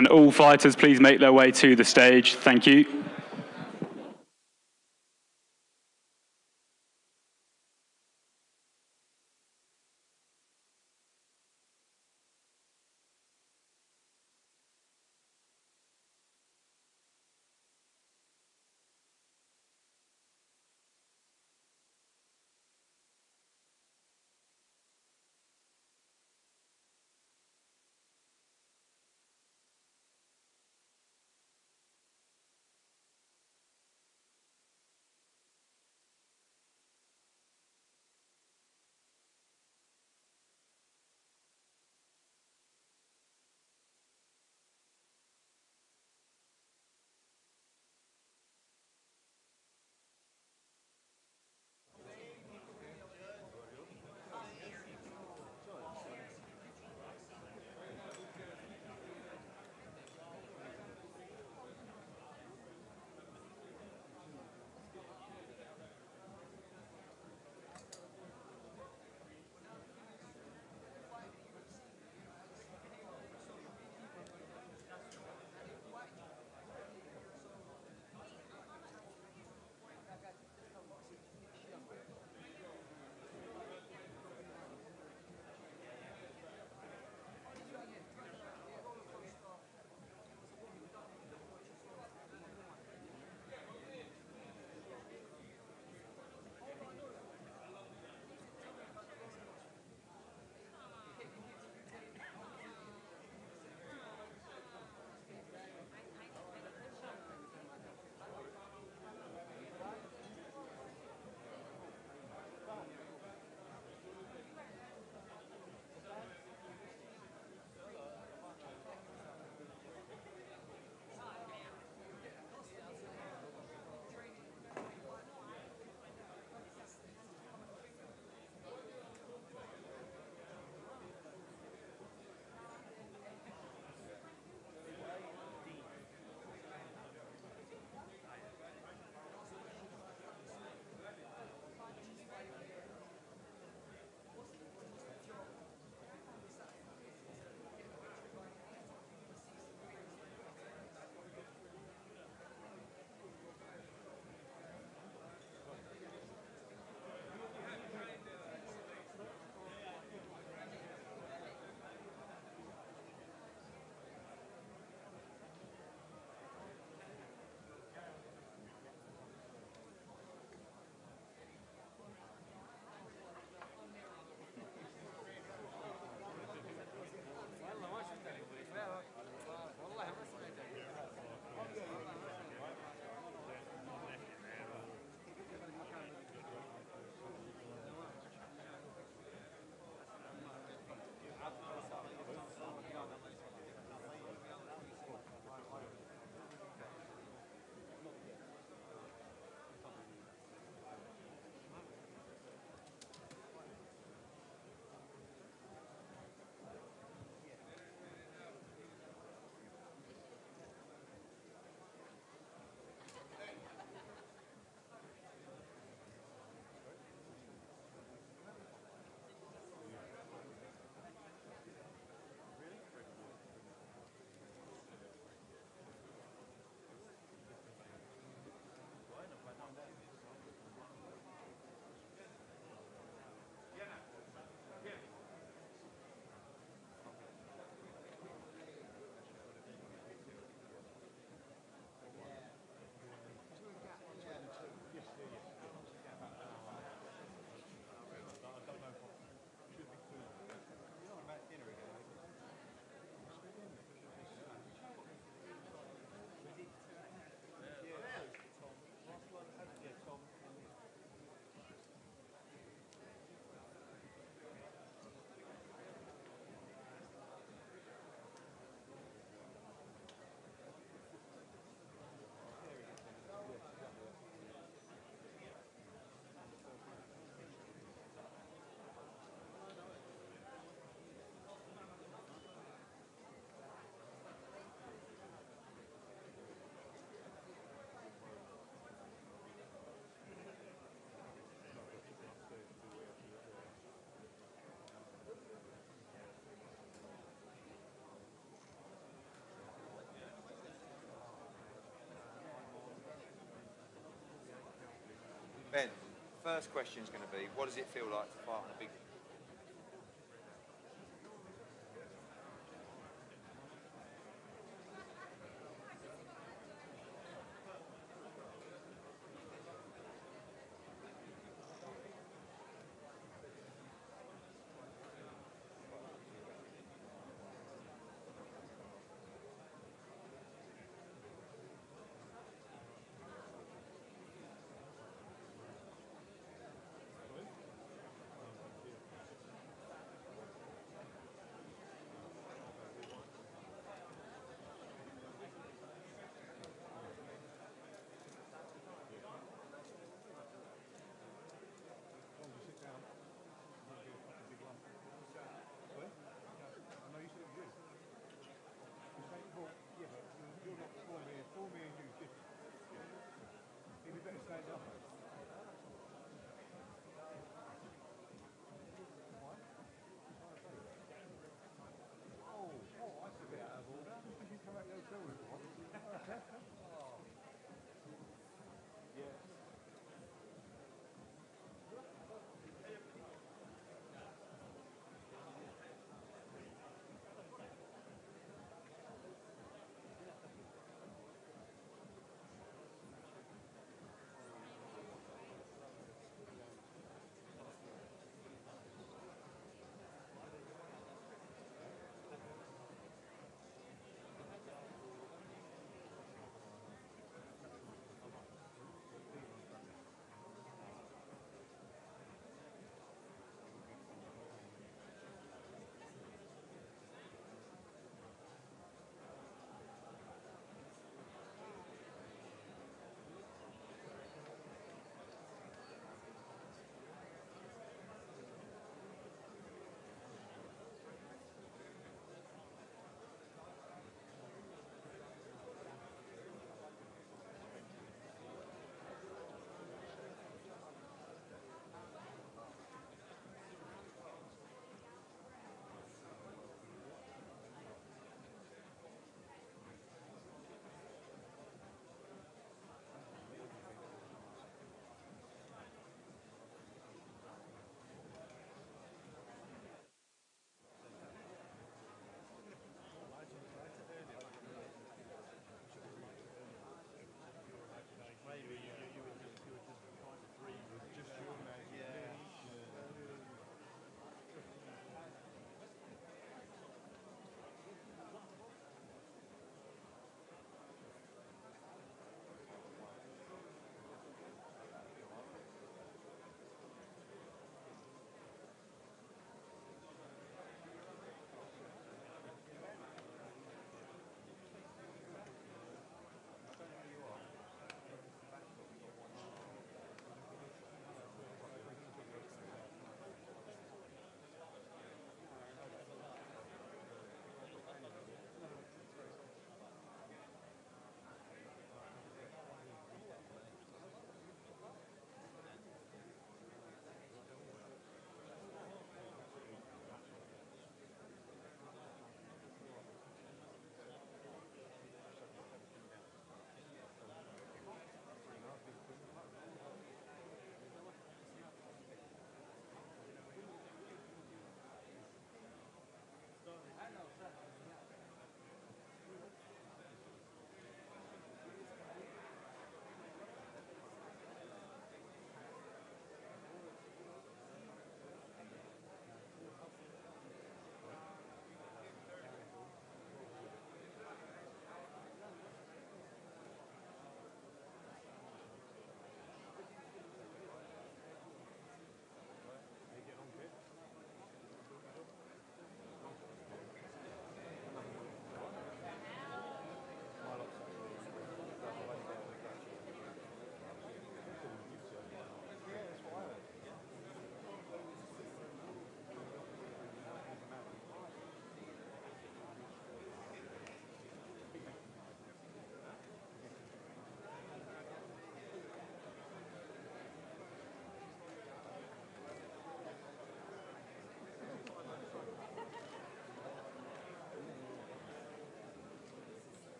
Can all fighters please make their way to the stage? Thank you. Ben, first question is going to be, what does it feel like to fight on a big...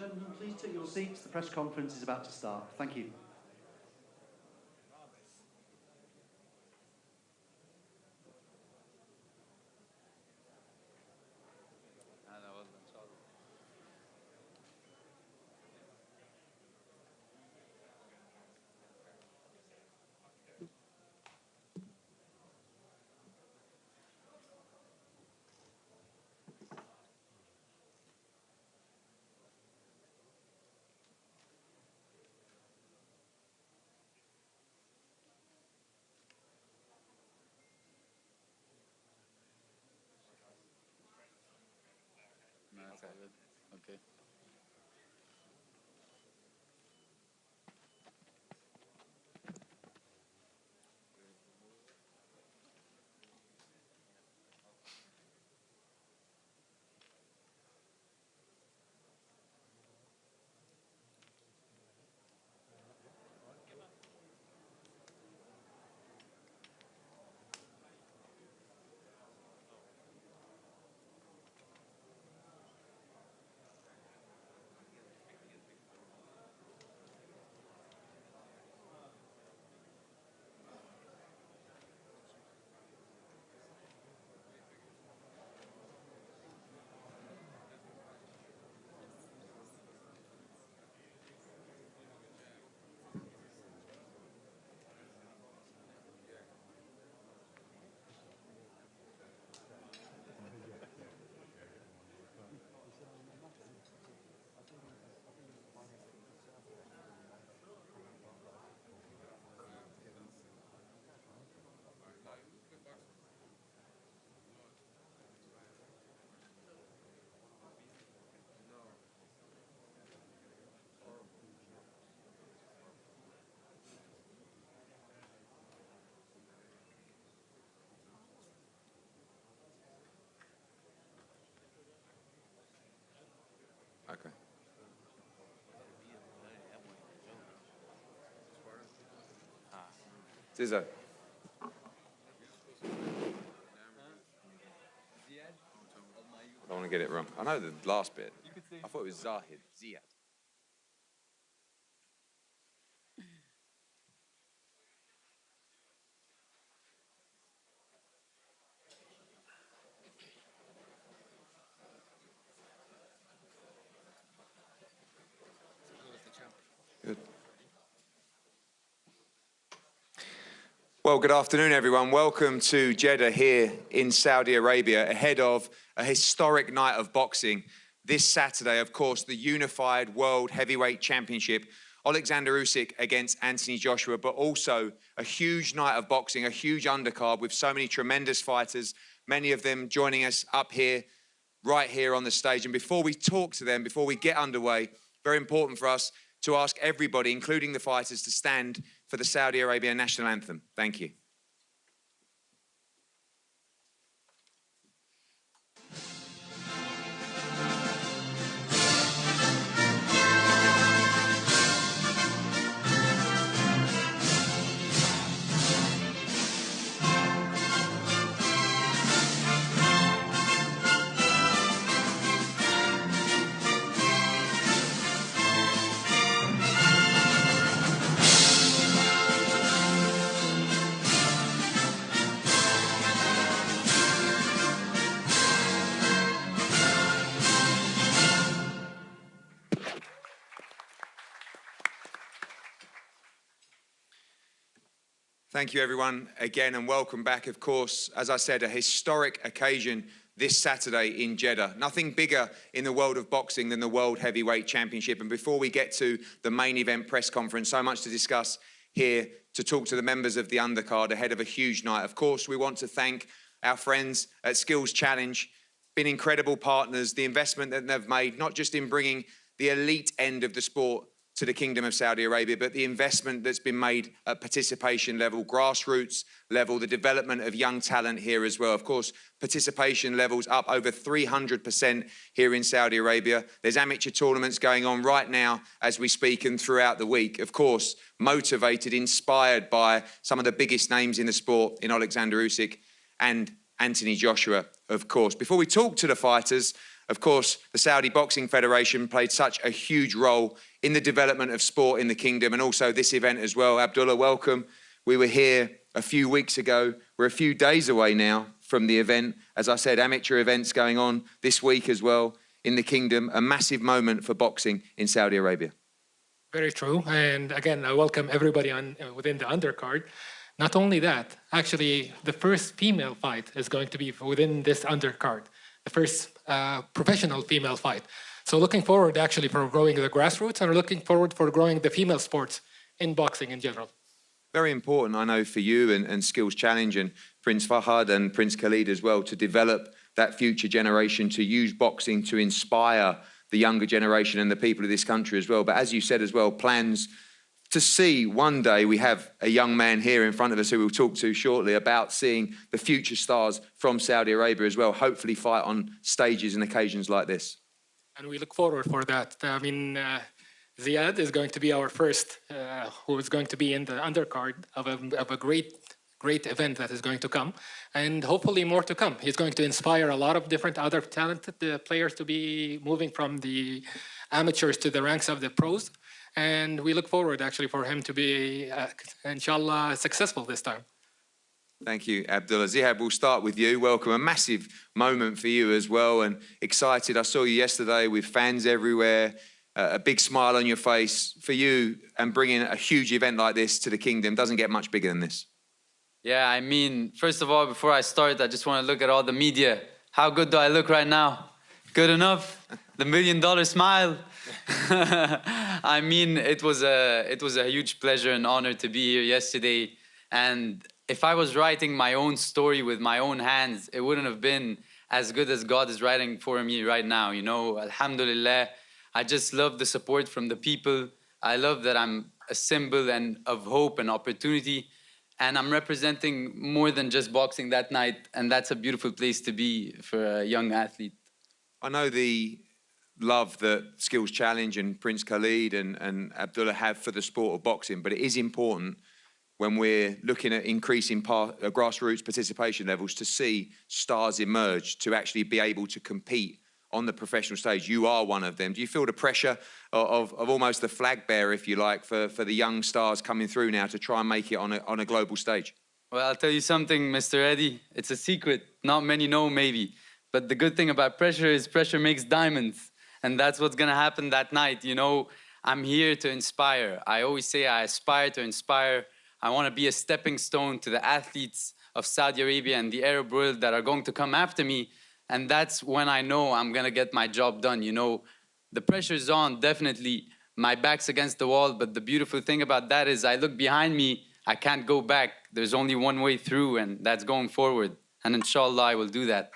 gentlemen, please take your seats. The press conference is about to start. Thank you. Okay. Okay. Zizzo. I don't want to get it wrong. I know the last bit. I thought it was Zahid. Ziad. Good. Well, good afternoon, everyone. Welcome to Jeddah here in Saudi Arabia, ahead of a historic night of boxing. This Saturday, of course, the unified World Heavyweight Championship. Oleksandr Usyk against Anthony Joshua, but also a huge night of boxing, a huge undercard with so many tremendous fighters, many of them joining us up here, right here on the stage. And before we talk to them, before we get underway, very important for us to ask everybody, including the fighters, to stand for the Saudi Arabia national anthem. Thank you. Thank you, everyone, again, and welcome back. Of course, as I said, a historic occasion this Saturday in Jeddah. Nothing bigger in the world of boxing than the World Heavyweight Championship. And before we get to the main event press conference, so much to discuss here to talk to the members of the undercard ahead of a huge night. Of course, we want to thank our friends at Skills Challenge, been incredible partners, the investment that they've made, not just in bringing the elite end of the sport to the Kingdom of Saudi Arabia, but the investment that's been made at participation level, grassroots level, the development of young talent here as well. Of course, participation levels up over 300% here in Saudi Arabia. There's amateur tournaments going on right now as we speak and throughout the week. Of course, motivated, inspired by some of the biggest names in the sport in Oleksandr Usyk and Anthony Joshua, of course. Before we talk to the fighters, Of course, the Saudi Boxing Federation played such a huge role in the development of sport in the kingdom and also this event as well. Abdullah, welcome. We were here a few weeks ago. We're a few days away now from the event. As I said, amateur events going on this week as well in the kingdom. A massive moment for boxing in Saudi Arabia. Very true. And again, I welcome everybody within the undercard. Not only that, actually, the first female fight is going to be within this undercard. The first professional female fight. So looking forward actually for growing the grassroots and looking forward for growing the female sports in boxing in general. Very important, I know, for you and Skills Challenge and Prince Fahad and Prince Khalid as well to develop that future generation, to use boxing to inspire the younger generation and the people of this country as well. But as you said as well, plans to see one day, we have a young man here in front of us who we'll talk to shortly about seeing the future stars from Saudi Arabia as well, hopefully fight on stages and occasions like this. And we look forward for that. I mean, Ziad is going to be our first, who is going to be in the undercard of a great event that is going to come, and hopefully more to come. He's going to inspire a lot of different other talented players to be moving from the amateurs to the ranks of the pros. And we look forward actually for him to be, inshallah, successful this time. Thank you, Abdullah. Zihab, we'll start with you. Welcome. A massive moment for you as well, and excited. I saw you yesterday with fans everywhere, a big smile on your face. For you, and bringing a huge event like this to the kingdom doesn't get much bigger than this. Yeah, I mean, first of all, before I start, I just want to look at all the media. How good do I look right now? Good enough? The $1 million smile? I mean, it was a huge pleasure and honor to be here yesterday. And if I was writing my own story with my own hands, it wouldn't have been as good as God is writing for me right now. You know, alhamdulillah, I just love the support from the people. I love that I'm a symbol of hope and opportunity. And I'm representing more than just boxing that night. And that's a beautiful place to be for a young athlete. I know the love that Skills Challenge and Prince Khalid and Abdullah have for the sport of boxing, but it is important when we're looking at increasing grassroots participation levels to see stars emerge, to actually be able to compete on the professional stage. You are one of them. Do you feel the pressure of almost the flag bearer, if you like, for the young stars coming through now to try and make it on a global stage? Well, I'll tell you something, Mr. Eddie. It's a secret. Not many know, maybe. But the good thing about pressure is pressure makes diamonds. And that's what's going to happen that night. You know, I'm here to inspire. I always say I aspire to inspire. I want to be a stepping stone to the athletes of Saudi Arabia and the Arab world that are going to come after me. And that's when I know I'm going to get my job done. You know, the pressure's on, definitely. My back's against the wall. But the beautiful thing about that is I look behind me. I can't go back. There's only one way through, and that's going forward. And inshallah, I will do that.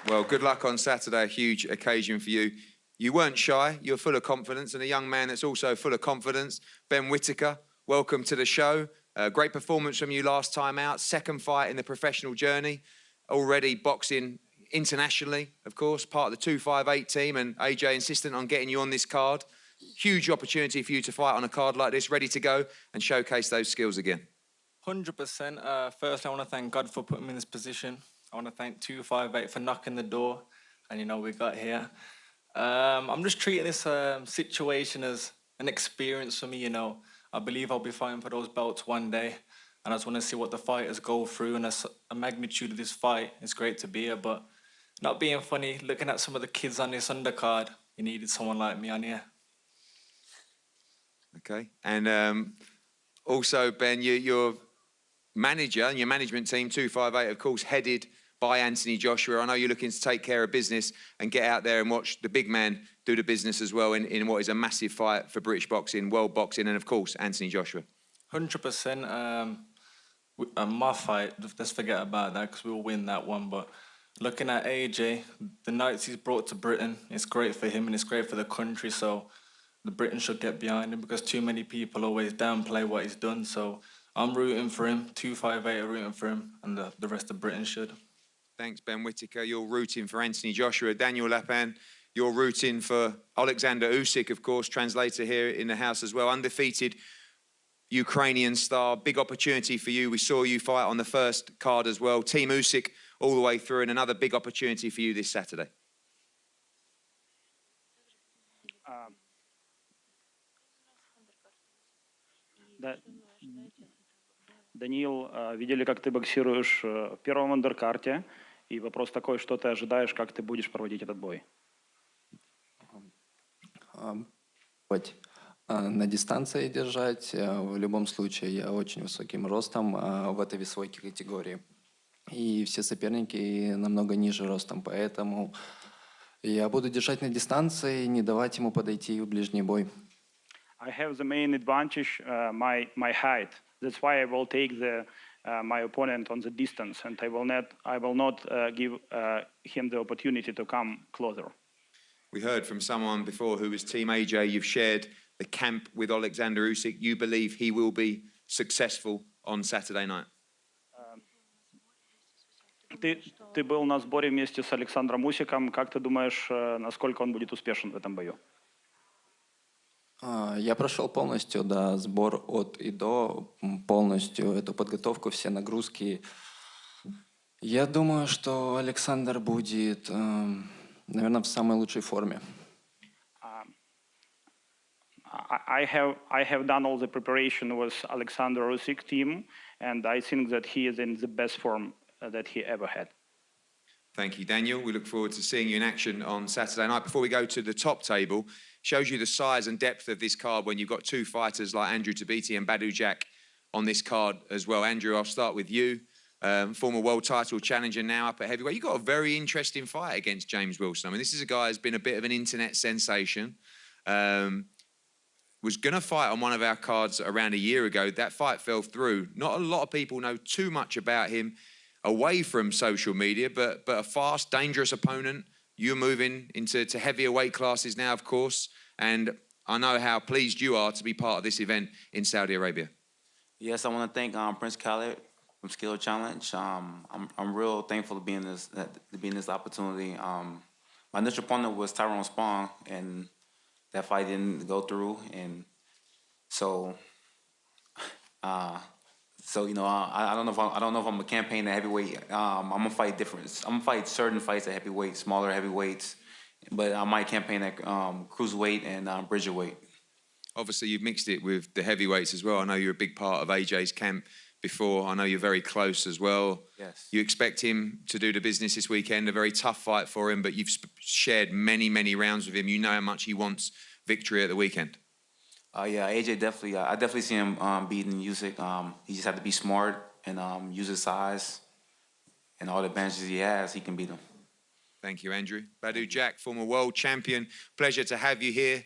Well, good luck on Saturday, a huge occasion for you. You weren't shy, you're full of confidence, and a young man that's also full of confidence, Ben Whittaker, welcome to the show. Great performance from you last time out, second fight in the professional journey, already boxing internationally, of course, part of the 258 team, and AJ insistent on getting you on this card. Huge opportunity for you to fight on a card like this, ready to go and showcase those skills again. 100%. First, I want to thank God for putting me in this position. I want to thank 258 for knocking the door, and you know, we got here. I'm just treating this situation as an experience for me, you know. I believe I'll be fighting for those belts one day, and I just want to see what the fighters go through, and a magnitude of this fight. It's great to be here, but not being funny, looking at some of the kids on this undercard, you needed someone like me on here. Okay, and also, Ben, your manager and your management team, 258, of course, headed by Anthony Joshua. I know you're looking to take care of business and get out there and watch the big man do the business as well in what is a massive fight for British boxing, world boxing, and of course, Anthony Joshua. 100%. My fight, let's forget about that because we'll win that one. But looking at AJ, the nights he's brought to Britain, it's great for him and it's great for the country. So the Britain should get behind him because too many people always downplay what he's done. So I'm rooting for him, 258 are rooting for him, and the rest of Britain should. Thanks, Ben Whittaker. You're rooting for Anthony Joshua. Daniel Lapan, you're rooting for Oleksandr Usyk, of course, translator here in the house as well. Undefeated Ukrainian star. Big opportunity for you. We saw you fight on the first card as well. Team Usyk all the way through, and another big opportunity for you this Saturday. Да, Даниил, видели, как ты боксируешь в первом андеркарте. И вопрос такой, что ты ожидаешь, как ты будешь проводить этот бой? На дистанции держать. В любом случае, я очень высоким ростом в этой весовой категории. И все соперники намного ниже ростом, поэтому я буду держать на дистанции и не давать ему подойти в ближний бой. I have the main advantage, my height. That's why I will take my opponent on the distance, and I will not give him the opportunity to come closer. We heard from someone before who was Team AJ. You've shared the camp with Oleksandr Usyk. You believe he will be successful on Saturday night? Ты был на сборе вместе с Александром Усиком. Как ты думаешь, насколько он будет успешен в этом бою? Я прошел полностью, да, сбор от и до, полностью эту подготовку, все нагрузки. Я думаю, что Александр будет, наверное, в самой лучшей форме. I have done all the preparation with Oleksandr Usyk team, and I think that he is in the best form that he ever had. Thank you, Daniel. We look forward to seeing you in action on Saturday night. Before we go to the top table, shows you the size and depth of this card when you've got two fighters like Andrew Tabiti and Badu Jack on this card as well. Andrew, I'll start with you. Former world title challenger now up at heavyweight. You've got a very interesting fight against James Wilson. I mean, this is a guy who's been a bit of an internet sensation. Was going to fight on one of our cards around a year ago. That fight fell through. Not a lot of people know too much about him away from social media, but a fast, dangerous opponent. You're moving into heavier weight classes now, of course, and I know how pleased you are to be part of this event in Saudi Arabia. Yes, I want to thank Prince Khaled from Skill Challenge. I'm real thankful to be in this opportunity. My initial opponent was Tyrone Spong, and that fight didn't go through, and so you know, I don't know if I'm a campaign at heavyweight. I'm gonna fight different. I'm gonna fight certain fights at heavyweight, smaller heavyweights, but I might campaign at cruiserweight and bridgerweight. Obviously, you've mixed it with the heavyweights as well. I know you're a big part of AJ's camp before. I know you're very close as well. Yes. You expect him to do the business this weekend. A very tough fight for him, but you've shared many rounds with him. You know how much he wants victory at the weekend. Yeah, AJ definitely. I definitely see him beating Usyk. He just had to be smart and use his size and all the advantages he has. He can beat him. Thank you, Andrew. Badu Jack, former world champion. Pleasure to have you here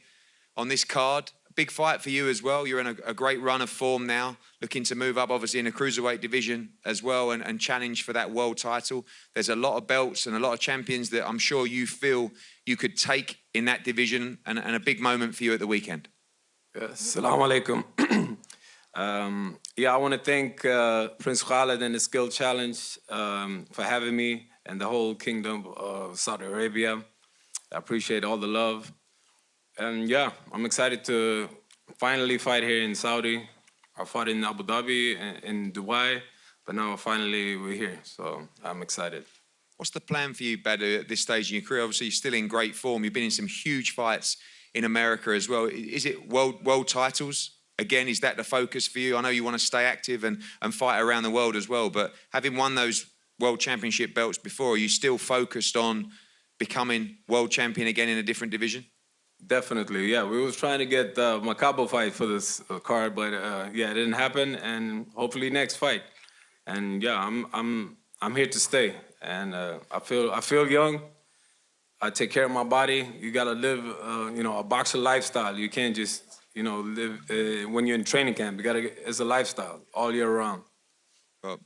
on this card. Big fight for you as well. You're in a great run of form now, looking to move up, obviously, in the cruiserweight division as well and challenge for that world title. There's a lot of belts and a lot of champions that I'm sure you feel you could take in that division, and a big moment for you at the weekend. Assalamu alaikum. Yeah, I want to thank Prince Khaled and the Skill Challenge for having me and the whole kingdom of Saudi Arabia. I appreciate all the love. And yeah, I'm excited to finally fight here in Saudi. I fought in Abu Dhabi and in Dubai, but now finally we're here, so I'm excited. What's the plan for you, Badu, at this stage in your career? Obviously, you're still in great form. You've been in some huge fights in America as well. Is it world titles? Again, is that the focus for you? I know you want to stay active and fight around the world as well, but having won those world championship belts before, are you still focused on becoming world champion again in a different division? Definitely, yeah. We was trying to get the Macabo fight for this card, but yeah, it didn't happen. And hopefully next fight. And yeah, I'm here to stay. And I feel young. I take care of my body. You gotta live, you know, a boxer lifestyle. You can't just, you know, live when you're in training camp. It's a lifestyle all year round. Well,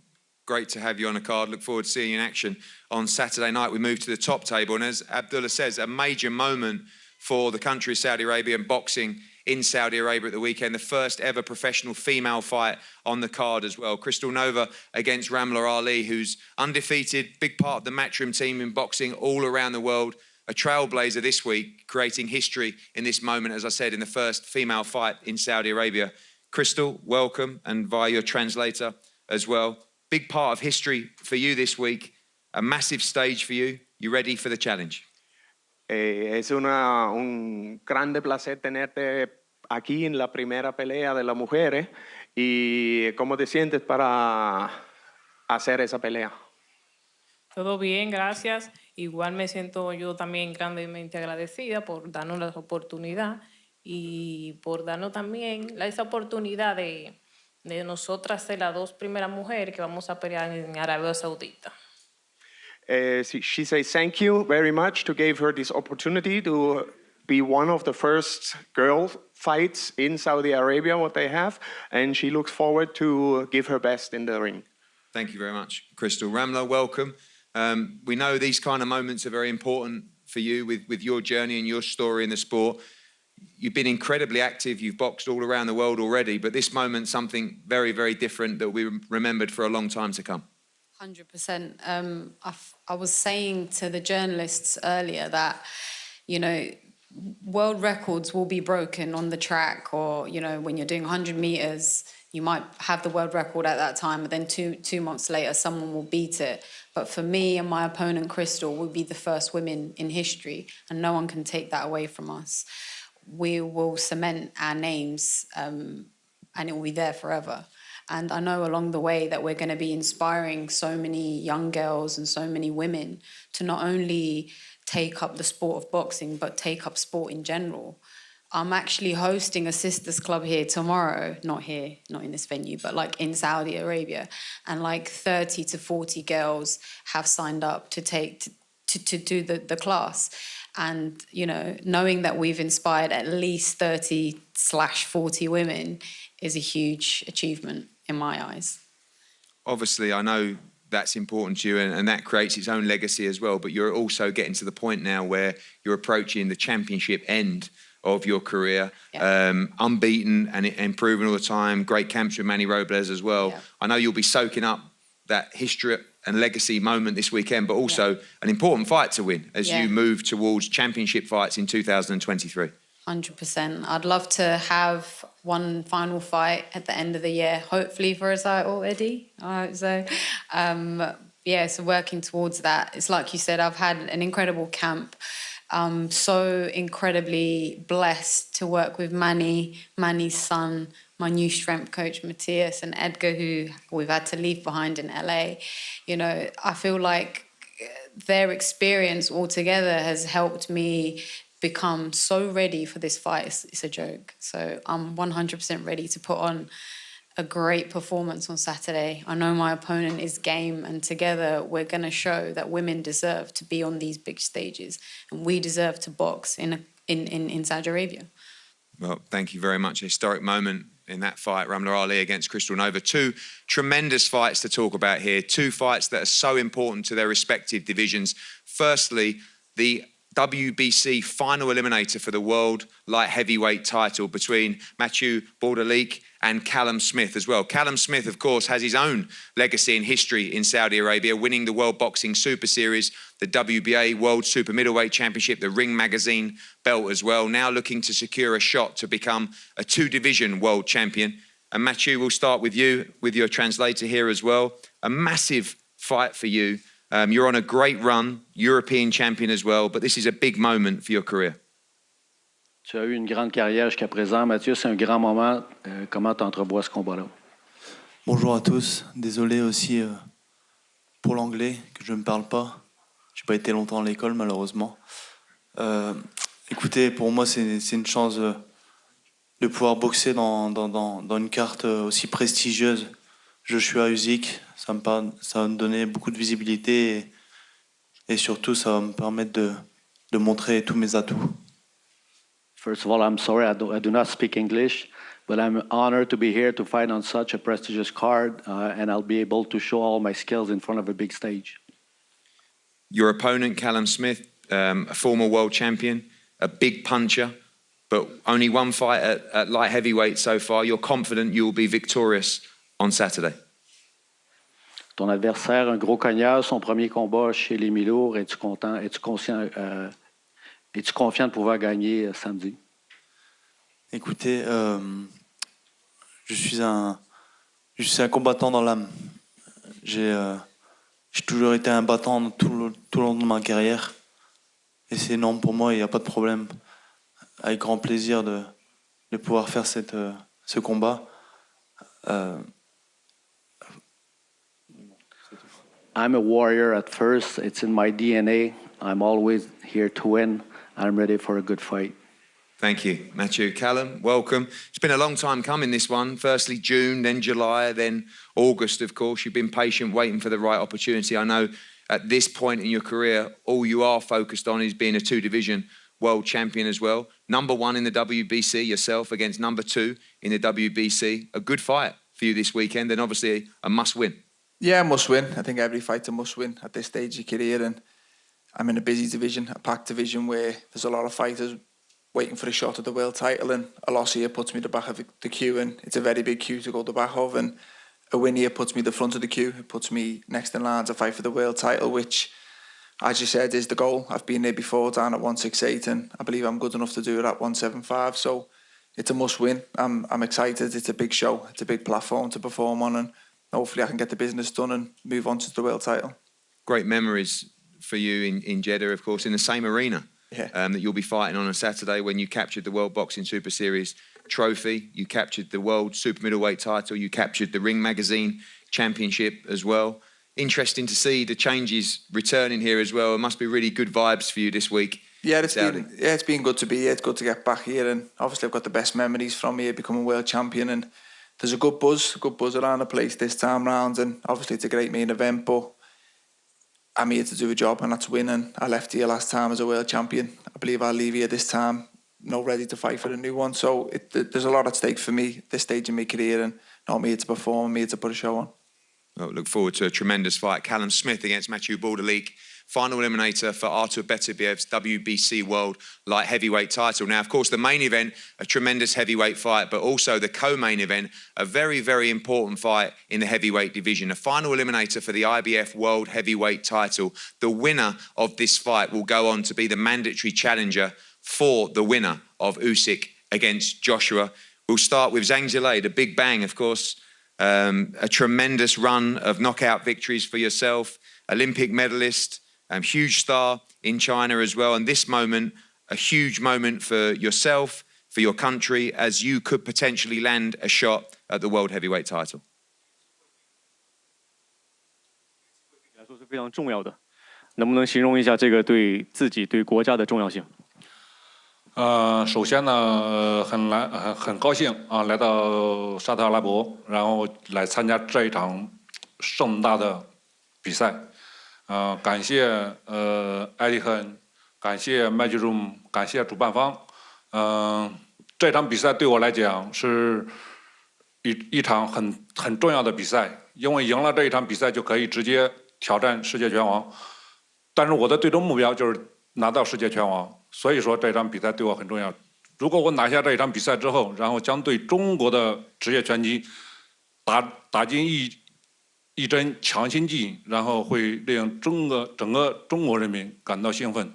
great to have you on the card. Look forward to seeing you in action on Saturday night. We move to the top table, and as Abdullah says, a major moment for the country of Saudi Arabia and boxing in Saudi Arabia at the weekend. The first ever professional female fight on the card as well. Crystal Nova against Ramla Ali, who's undefeated, big part of the Matchroom team in boxing all around the world. A trailblazer this week, creating history in this moment, as I said, in the first female fight in Saudi Arabia. Crystal, welcome, and via your translator as well. Big part of history for you this week, a massive stage for you. You ready for the challenge? Es un grande placer tenerte aquí en la primera pelea de las mujeres. ¿Y cómo te sientes para hacer esa pelea? Todo bien, gracias. Igual me siento yo también grandemente agradecida por darnos la oportunidad y por darnos también esa oportunidad de nosotras ser las dos primeras mujeres que vamos a pelear en Arabia Saudita. She says thank you very much to give her this opportunity to be one of the first girl fights in Saudi Arabia, what they have, and she looks forward to give her best in the ring. Thank you very much, Crystal. Ramla, welcome. We know these kind of moments are very important for you with your journey and your story in the sport. You've been incredibly active. You've boxed all around the world already, but this moment, something very, very different that we remembered for a long time to come. 100%. I was saying to the journalists earlier that, world records will be broken on the track, or, when you're doing 100 meters, you might have the world record at that time, but then two months later, someone will beat it. But for me and my opponent, Crystal, we'll be the first women in history, and no one can take that away from us. We will cement our names, and it will be there forever. And I know along the way that we're going to be inspiring so many young girls and so many women to not only take up the sport of boxing, but take up sport in general. I'm actually hosting a sisters club here tomorrow, not here, not in this venue, but like in Saudi Arabia. And like 30 to 40 girls have signed up to do the class. And, knowing that we've inspired at least 30/40 women is a huge achievement in my eyes. Obviously, I know that's important to you, and that creates its own legacy as well, but you're also getting to the point now where you're approaching the championship end of your career, unbeaten and improving all the time, great camps with Manny Robles as well. Yeah. I know you'll be soaking up that history and legacy moment this weekend, but also an important fight to win as you move towards championship fights in 2023. 100%. I'd love to have one final fight at the end of the year, hopefully for a title, Eddie. I hope so. So working towards that. It's like you said, I've had an incredible camp. I'm so incredibly blessed to work with Manny's son, my new strength coach, Matthias, and Edgar, who we've had to leave behind in LA. I feel like their experience altogether has helped me become so ready for this fight. It's a joke. So I'm 100% ready to put on a great performance on Saturday. I know my opponent is game, and together we're going to show that women deserve to be on these big stages, and we deserve to box in Saudi Arabia. Well, thank you very much. A historic moment in that fight, Ramla Ali against Crystal Nova. Two tremendous fights to talk about here. Two fights that are so important to their respective divisions. Firstly, the WBC final eliminator for the world light heavyweight title between Mathieu Bordelic and Callum Smith as well. Callum Smith, of course, has his own legacy in history in Saudi Arabia, winning the World Boxing Super Series, the WBA World Super Middleweight Championship, the Ring Magazine belt as well, now looking to secure a shot to become a two-division world champion. And Mathieu, we'll start with you, with your translator here as well. A massive fight for you. You're on a great run, European champion as well, but this is a big moment for your career. Tu as eu une grande carrière jusqu'à présent. Mathieu, c'est un grand moment. Comment tu entrevois ce combat-là? Bonjour à tous. Désolé aussi pour l'anglais, que je ne parle pas. Je n'ai pas été longtemps à l'école, malheureusement. Écoutez, pour moi, c'est une chance de pouvoir boxer dans une carte aussi prestigieuse. Joshua Usyk, ça va me donner beaucoup de visibilité et surtout, ça va me permettre de montrer tous mes atouts. First of all, I'm sorry, I do not speak English, but I'm honored to be here to fight on such a prestigious card, and I'll be able to show all my skills in front of a big stage. Your opponent, Callum Smith, a former world champion, a big puncher, but only one fight at light heavyweight so far. You're confident you will be victorious on Saturday? Ton adversaire, un gros cogneur, son premier combat chez les mi-lourds. Es-tu confiant de pouvoir gagner samedi? Écoutez, Je suis un combattant dans l'âme. J'ai toujours été un battant tout le long de ma carrière. Et c'est énorme pour moi, il n'y a pas de problème. Avec grand plaisir de pouvoir faire ce combat. I'm a warrior at first. It's in my DNA. I'm always here to win. I'm ready for a good fight. Thank you, Matthew. Callum, welcome. It's been a long time coming, this one. Firstly June, then July, then August, of course. You've been patient, waiting for the right opportunity. I know at this point in your career, all you are focused on is being a two-division world champion as well. Number one in the WBC yourself against number two in the WBC. A good fight for you this weekend and obviously a must-win. Yeah, must win. I think every fight's a must win at this stage of your career, and I'm in a busy division, a packed division where there's a lot of fighters waiting for a shot at the world title, and a loss here puts me at the back of the queue, and it's a very big queue to go to the back of, and a win here puts me at the front of the queue. It puts me next in line to fight for the world title, which, as you said, is the goal. I've been there before, down at 168, and I believe I'm good enough to do it at 175, so it's a must win. I'm excited. It's a big show. It's a big platform to perform on, and hopefully I can get the business done and move on to the world title. Great memories for you in Jeddah, of course, in the same arena that you'll be fighting on Saturday when you captured the World Boxing Super Series trophy. You captured the World Super Middleweight title. You captured the Ring Magazine Championship as well. Interesting to see the changes returning here as well. It must be really good vibes for you this week. Yeah, it's been good to be here. It's good to get back here, and obviously I've got the best memories from here, becoming world champion, and there's a good buzz around the place this time round, and obviously it's a great main event, but I'm here to do a job, and that's win, and I left here last time as a world champion. I believe I'll leave here this time, ready to fight for a new one, so there's a lot at stake for me this stage in my career, and I'm here to perform, I'm here to put a show on. Well, look forward to a tremendous fight. Callum Smith against Matthew Baldalik. Final eliminator for Artur Beterbiev's WBC World Light Heavyweight title. Now, of course, the main event, a tremendous heavyweight fight, but also the co-main event, a very, very important fight in the heavyweight division. A final eliminator for the IBF World Heavyweight title. The winner of this fight will go on to be the mandatory challenger for the winner of Usyk against Joshua. We'll start with Zhang Zhilei, the big bang, of course. A tremendous run of knockout victories for yourself. Olympic medalist. Huge star in China as well. And this moment, a huge moment for yourself, for your country, as you could potentially land a shot at the world heavyweight title. 来说是非常重要的，能不能形容一下这个对自己、对国家的重要性？首先呢，很高兴啊，来到沙特阿拉伯，然后来参加这一场盛大的比赛。感谢艾迪亨，感谢麦吉鲁姆，感谢主办方。这场比赛对我来讲是一场很重要的比赛，因为赢了这一场比赛就可以直接挑战世界拳王。但是我的最终目标就是拿到世界拳王，所以说这场比赛对我很重要。如果我拿下这一场比赛之后，然后将对中国的职业拳击打进一针强心剂，然后会令整个中国人民感到兴奋。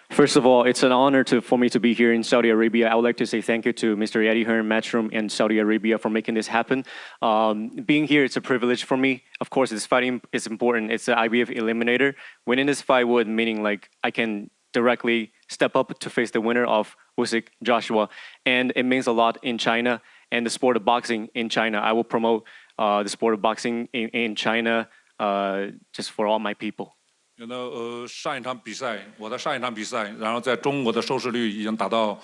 First of all, it's an honor for me to be here in Saudi Arabia. I would like to say thank you to Mr. Eddie Hearn, Matchroom, and Saudi Arabia for making this happen. Being here, it's a privilege for me. Of course, this fighting is important. It's an IBF eliminator. Winning this fight would meaning like I can directly step up to face the winner of Usyk, Joshua, and it means a lot in China and the sport of boxing in China. I will promote the sport of boxing in China just for all my people. 我的上一场比赛，然后在中国的收视率已经达到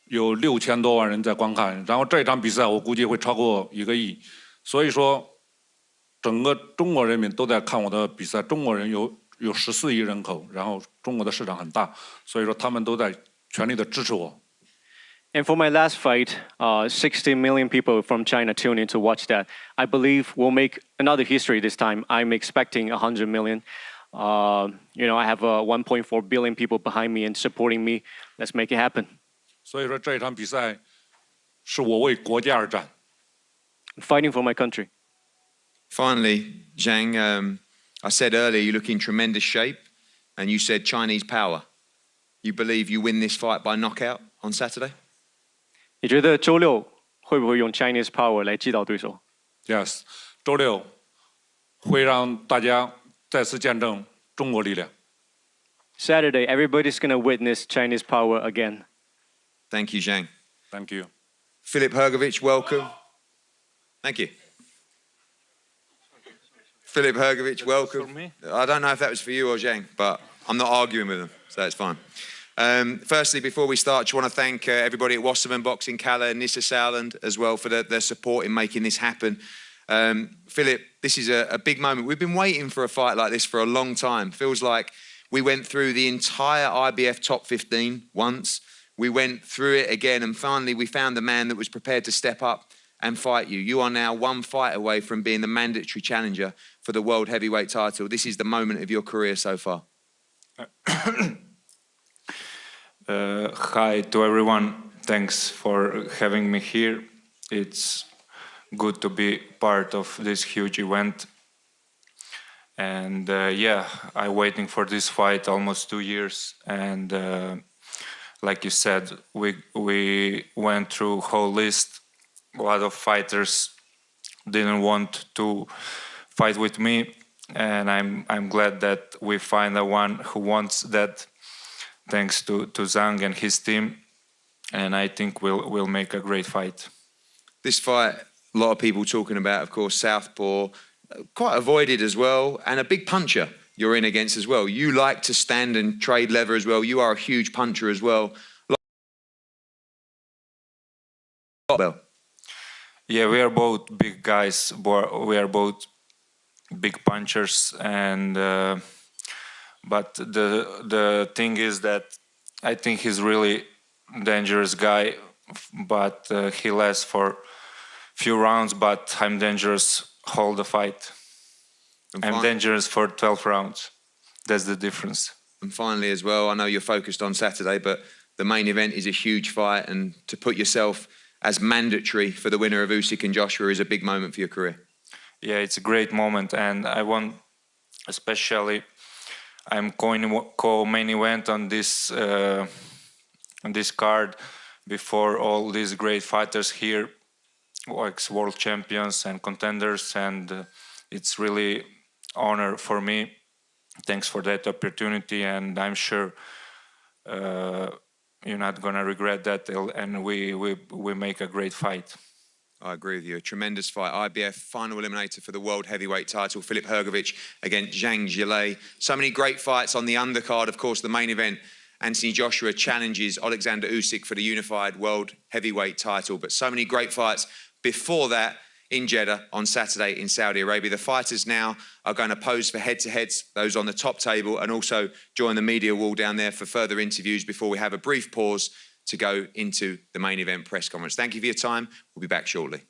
有6000多万人在观看，然后这场比赛我估计会超过1个亿，所以说整个中国人民都在看我的比赛，中国人有14亿人口，然后中国的市场很大，所以说他们都在全力的支持我。And for my last fight, 60 million people from China tuned in to watch that. I believe we'll make another history this time. I'm expecting 100 million. I have 1.4 billion people behind me and supporting me. Let's make it happen. 所以说这场比赛是我为国家而战。Fighting for my country. Finally, Zhang, I said earlier you look in tremendous shape, and you said Chinese power. You believe you win this fight by knockout on Saturday? 你觉得周六会不会用 Chinese power 来击倒对手 ？Yes， 周六会让大家再次见证中国力量。Saturday, everybody's going to witness Chinese power again. Thank you, Zhang. Thank you. Filip Hrgović, welcome. Thank you. Filip Hrgović, welcome. I don't know if that was for you or Zhang, but I'm not arguing with them, so that's fine. Firstly, before we start, I just want to thank everybody at Wasserman Boxing, Kalle and Nissa Sauland as well for their support in making this happen. Filip, this is a big moment. We've been waiting for a fight like this for a long time. Feels like we went through the entire IBF top 15 once. We went through it again, and finally we found the man that was prepared to step up and fight you. You are now one fight away from being the mandatory challenger for the world heavyweight title. This is the moment of your career so far. Hi to everyone. Thanks for having me here. It's good to be part of this huge event. And yeah, I'm waiting for this fight almost 2 years. And like you said, we went through whole list. A lot of fighters didn't want to fight with me, and I'm glad that we find the one who wants that. Thanks to Zhang and his team, and I think we'll make a great fight. This fight, a lot of people talking about, of course, southpaw, quite avoided as well, and a big puncher you're in against as well. You like to stand and trade leather as well. You are a huge puncher as well. Yeah, we are both big guys. We are both big punchers, and but the thing is that I think he's really dangerous guy, but he lasts for few rounds, but I'm dangerous whole the fight. I'm dangerous for 12 rounds. That's the difference. And finally as well, I know you're focused on Saturday, but the main event is a huge fight, and to put yourself as mandatory for the winner of Usyk and Joshua is a big moment for your career. Yeah, it's a great moment, and I want especially I'm going to co-main event on this card before all these great fighters here, ex-world champions and contenders, and it's really honor for me. Thanks for that opportunity, and I'm sure you're not gonna regret that, and we make a great fight. I agree with you. A tremendous fight. IBF final eliminator for the world heavyweight title. Filip Hrgović against Zhang Jilei. So many great fights on the undercard. Of course, the main event, Anthony Joshua challenges Oleksandr Usyk for the unified world heavyweight title. But so many great fights before that in Jeddah on Saturday in Saudi Arabia. The fighters now are going to pose for head-to-heads, those on the top table, and also join the media wall down there for further interviews before we have a brief pause to go into the main event press conference. Thank you for your time. We'll be back shortly.